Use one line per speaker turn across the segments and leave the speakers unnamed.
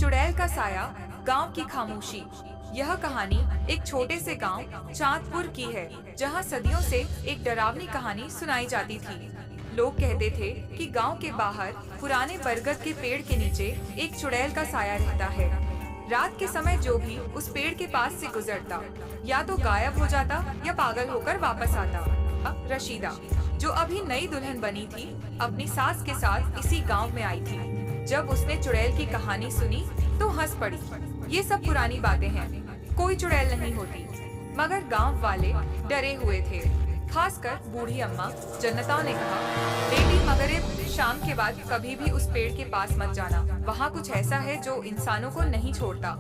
चुड़ैल का साया, गांव की खामोशी। यह कहानी एक छोटे से गांव चांदपुर की है, जहां सदियों से एक डरावनी कहानी सुनाई जाती थी। लोग कहते थे कि गांव के बाहर पुराने बरगद के पेड़ के नीचे एक चुड़ैल का साया रहता है। रात के समय जो भी उस पेड़ के पास से गुजरता, या तो गायब हो जाता या पागल होकर वापस आता। रशीदा, जो अभी नई दुल्हन बनी थी, अपनी सास के साथ इसी गांव में आई थी। जब उसने चुड़ैल की कहानी सुनी तो हंस पड़ी। ये सब पुरानी बातें हैं, कोई चुड़ैल नहीं होती। मगर गांव वाले डरे हुए थे, खासकर बूढ़ी अम्मा जन्नता ने कहा, बेटी मगरिब शाम के बाद कभी भी उस पेड़ के पास मत जाना, वहाँ कुछ ऐसा है जो इंसानों को नहीं छोड़ता।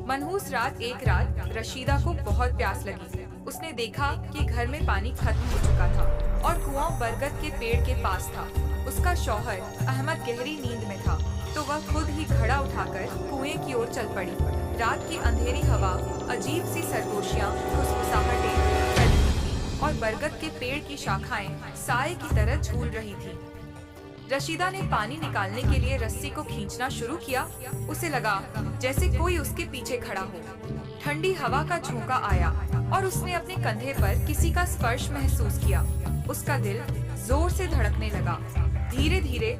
मनहूस रात एक रात रशीदा को बहुत प्यास लगी। उसने देखा कि घर में पानी खत्म हो चुका था और कुआं बरगद के पेड़ के पास था। उसका शौहर अहमद गहरी नींद में था, तो वह खुद ही घड़ा उठाकर कुएं की ओर चल पड़ी। रात की अंधेरी हवा अजीब सी सरगोशियां, फुसफुसाहटें कर रही थी और बरगद के पेड़ की शाखाएं साए की तरह झूल रही थी। रशीदा ने पानी निकालने के लिए रस्सी को खींचना शुरू किया। उसे लगा जैसे कोई उसके पीछे खड़ा हो। ठंडी हवा का झोंका आया और उसने अपने कंधे पर किसी का स्पर्श महसूस किया। उसका दिल जोर से धड़कने लगा। धीरे धीरे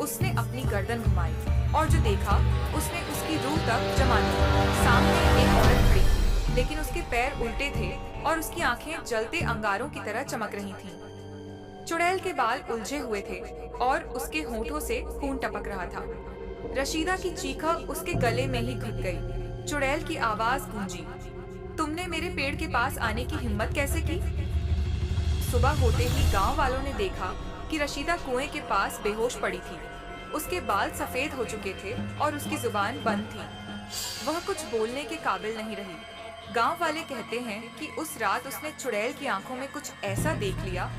उसने अपनी गर्दन घुमाई और जो देखा उसने उसकी रूह तक जमा ली। सामने एक औरत खड़ी थी, लेकिन उसके पैर उल्टे थे और उसकी आंखें जलते अंगारों की तरह चमक रही थीं। चुड़ैल के बाल उलझे हुए थे और उसके होठों से खून टपक रहा था। रशीदा की चीखा उसके गले में ही घुट गई। चुड़ैल की आवाज गूंजी, तुमने मेरे पेड़ के पास आने की हिम्मत कैसे की? सुबह होते ही गांव वालों ने देखा कि रशीदा कुएं के पास बेहोश पड़ी थी। उसके बाल सफेद हो चुके थे और उसकी जुबान बंद थी। वह कुछ बोलने के काबिल नहीं रही। गांव वाले कहते हैं कि उस रात उसने चुड़ैल की आंखों में कुछ ऐसा देख लिया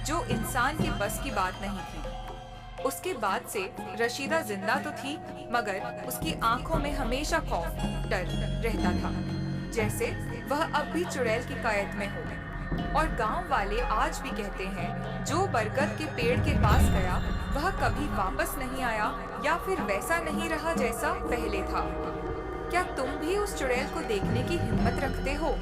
जो इंसान के बस की बात नहीं थी। उसके बाद से रशीदा जिंदा तो थी, मगर उसकी आंखों में हमेशा खौफ, डर रहता था, जैसे वह अब भी चुड़ैल की कैद में हो। और गांव वाले आज भी कहते हैं, जो बरगद के पेड़ के पास गया वह कभी वापस नहीं आया, या फिर वैसा नहीं रहा जैसा पहले था। क्या तुम भी उस चुड़ैल को देखने की हिम्मत रखते हो?